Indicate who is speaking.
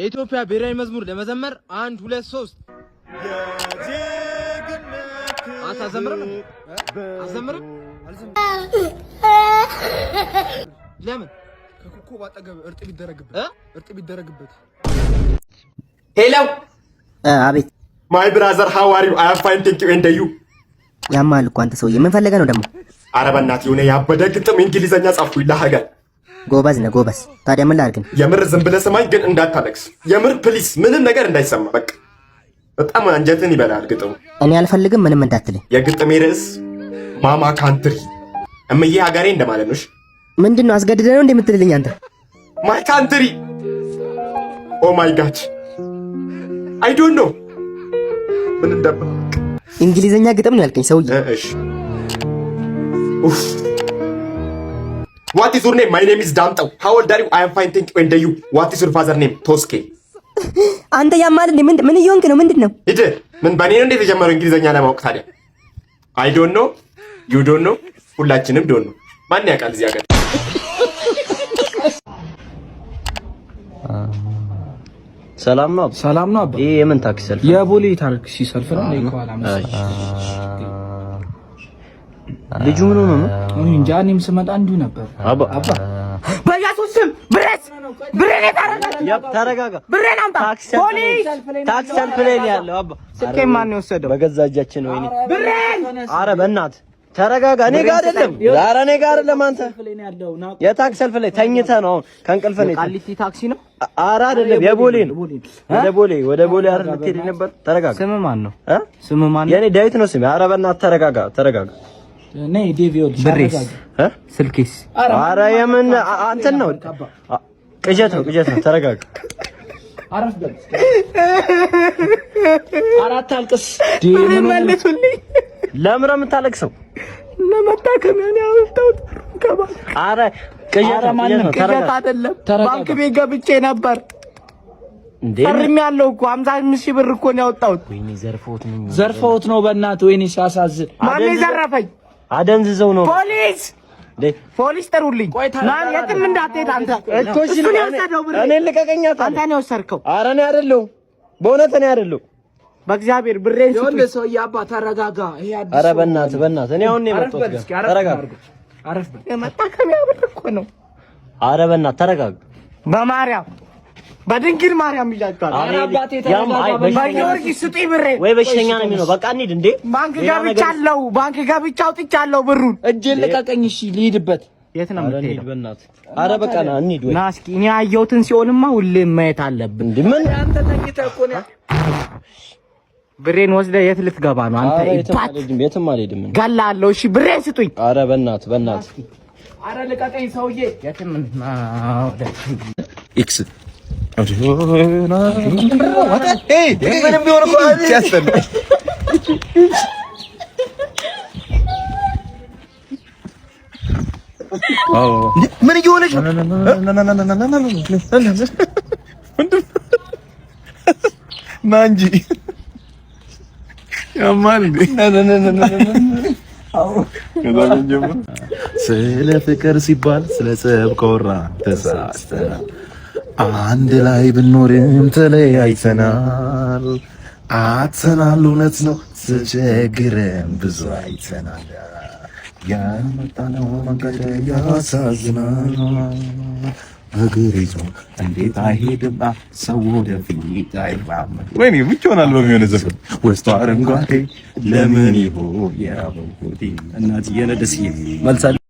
Speaker 1: የኢትዮጵያ ብሔራዊ መዝሙር ለመዘመር 1 2 3 አታዘምርም? ለምን ከኮኮብ አጠገብ እርጥብ ይደረግበት።
Speaker 2: ሄሎ
Speaker 3: አቤት።
Speaker 2: ማይ ብራዘር ሃው አር ዩ? አይ አም ፋይን ቴንክ ዩ ኤንድ ዩ?
Speaker 3: ያማል እኮ አንተ ሰውዬ ምን ፈልገህ ነው ደግሞ?
Speaker 2: ኧረ በእናትህ የሆነ ያበደ ግጥም እንግሊዘኛ ጻፍኩኝ ለሀገር።
Speaker 3: ጎበዝ ነህ ጎበዝ። ታዲያ ምን ላድርግ?
Speaker 2: የምር ዝም ብለህ ስማኝ ግን እንዳታለቅስ። የምር ፕሊስ፣ ምንም ነገር እንዳይሰማ በቃ። በጣም አንጀትን ይበላል ግጥሙ።
Speaker 3: እኔ አልፈልግም ምንም እንዳትለኝ።
Speaker 2: የግጥሜ ርዕስ ማማ ካንትሪ፣ እምዬ ሀገሬ እንደማለት ነው።
Speaker 3: ምንድን ነው አስገድደህ ነው እንደምትልልኝ አንተ?
Speaker 2: ማይ ካንትሪ ኦ ማይ ጋድ አይ ዶንት ኖ ምን እንደባ።
Speaker 3: እንግሊዘኛ ግጥም ነው ያልከኝ ሰውዬ?
Speaker 2: እሺ ኡፍ What is your name? My name is Damtau. How old are you? I am fine, thank you. And you? What is your father name? Toske.
Speaker 3: አንተ ያማል እንዴ? ምን እየሆንክ ነው? ምንድን ነው?
Speaker 2: ሂድ። ምን በኔ ነው እንዴ የተጀመረው እንግሊዘኛ ለማወቅ ታዲያ? I don't know. You don't know. ሁላችንም don't know. ማን ያውቃል እዚህ ሀገር?
Speaker 4: ሰላም ነው አባ። ይሄ የምን ታክሲ ሰልፍ?
Speaker 1: የቦሌ ታክሲ ሰልፍ ነው።
Speaker 4: ልጁ ምን ሆነ ነው?
Speaker 1: እንጃ እኔም ስመጣ እንዲሁ ነበር።
Speaker 4: አባ
Speaker 3: በኢየሱስ ስም ብሬን
Speaker 4: ተረጋጋ።
Speaker 3: ብሬን አምጣ። ፖሊስ!
Speaker 4: ታክሲ ሰልፍ ላይ ነው ያለው። አባ
Speaker 3: ስልኬን ማን ነው የወሰደው?
Speaker 4: በገዛ እጃችን ነው።
Speaker 3: ብሬን!
Speaker 4: ኧረ በእናትህ ተረጋጋ። እኔ ጋር አይደለም። ኧረ እኔ ጋር አይደለም። አንተ የታክሲ ሰልፍ ላይ ተኝተህ ነው አሁን ከእንቅልፍ ነው።
Speaker 3: ቃሊቲ ታክሲ ነው?
Speaker 4: ኧረ አይደለም፣ የቦሌ ነው። ወደ ቦሌ አይደል ልትሄድ ነበር? ተረጋጋ።
Speaker 3: ስም ማን ነው? ስም ማን ነው?
Speaker 4: የኔ ዳዊት ነው ስሜ። ኧረ በእናትህ ተረጋጋ።
Speaker 1: ነይ ዴቪድ
Speaker 3: ብሬስ ስልኬስ?
Speaker 4: ኧረ የምን አንተን ነው? ቅዠት ነው። ተረጋጋ።
Speaker 1: አረፍ በል። አራት አልቅስ።
Speaker 3: መልሱልኝ።
Speaker 4: ለምን ነው የምታለቅሰው?
Speaker 3: ለመታከሚያ ነው ያወጣሁት።
Speaker 4: ኧረ ቅዠት
Speaker 3: አይደለም። ባንክ ቤት ገብቼ ነበር እንዴ? ፈርሜያለሁ እኮ 55,000 ብር እኮ ነው ያወጣሁት።
Speaker 4: ወይኔ
Speaker 1: ዘርፈውት ነው በእናትህ። ወይኔ ሲያሳዝን።
Speaker 3: ማን ዘረፈኝ?
Speaker 4: አደንዝዘው ነው።
Speaker 3: ፖሊስ ጥሩልኝ። ማን የትም እንዳትሄድ አንተ።
Speaker 4: እኔ ልቀቀኝ።
Speaker 3: አንተ ነው የወሰድከው።
Speaker 4: ኧረ እኔ አይደለሁም፣ በእውነት እኔ አይደለሁም።
Speaker 3: በእግዚአብሔር ብሬን
Speaker 1: ይኸውልህ ሰውዬ፣ አባ ተረጋጋ። ይሄ አዲስ።
Speaker 4: ኧረ በእናትህ እኔ አሁን ነው የመጣሁት። ተረጋጋ።
Speaker 1: አረፍ በል።
Speaker 3: የመታከሚያ ብር እኮ ነው።
Speaker 4: ኧረ በእናትህ ተረጋጋ።
Speaker 3: በማርያም በድንግል ማርያም ይላችኋል።
Speaker 1: ኧረ አባቴ ተረጋጋ።
Speaker 3: በጊዮርጊስ ስጡኝ ብሬን።
Speaker 4: ወይ በሽተኛ ነው የሚለው። በቃ እንሂድ እንዴ።
Speaker 3: ባንክ ገብቻ አውጥቻለሁ ብሩን።
Speaker 1: እጄን ልቀቀኝ። እሺ ልሂድበት።
Speaker 3: የት ነው የምትሄደው?
Speaker 4: በእናትህ ኧረ በቃ ና እንሂድ። ወይ
Speaker 3: ና እስኪ እኔ ያየሁትን ሲሆንማ ሁሌም ማየት አለብን።
Speaker 4: እንዴ ምን
Speaker 1: አንተ ተኝተህ እኮ ነው።
Speaker 3: ብሬን ወስደህ የት ልትገባ ነው አንተ?
Speaker 4: የትም አልሄድም።
Speaker 3: ገላለሁ። እሺ ብሬን ስጡኝ።
Speaker 4: ኧረ በእናትህ
Speaker 1: ኧረ ልቀቀኝ ሰውዬ።
Speaker 3: የትም
Speaker 5: ኤክስ ምንም ቢሆን እኮ ሲያስጠላ ምን እየሆነች ነው? ና እንጂ ያማል እንዴ? ስለ ፍቅር ሲባል ስለ ጸብ ከወራ ተሳስተናል። አንድ ላይ ብንኖርም ተለያይተናል። አጥተናል፣ እውነት ነው። ተቸግረን ብዙ አይተናል። ያመጣነው መንገድ ያሳዝናል። እግር ይዞ እንዴት አይሄድም ሰው ወደፊት አይራመድ። ወይኔ ብቻ ሆናል በሚሆነ ዘፈን ውስጡ አረንጓዴ ለምን ይሆን የአበቦቴ እናትዬ ነደስዬ መልሳል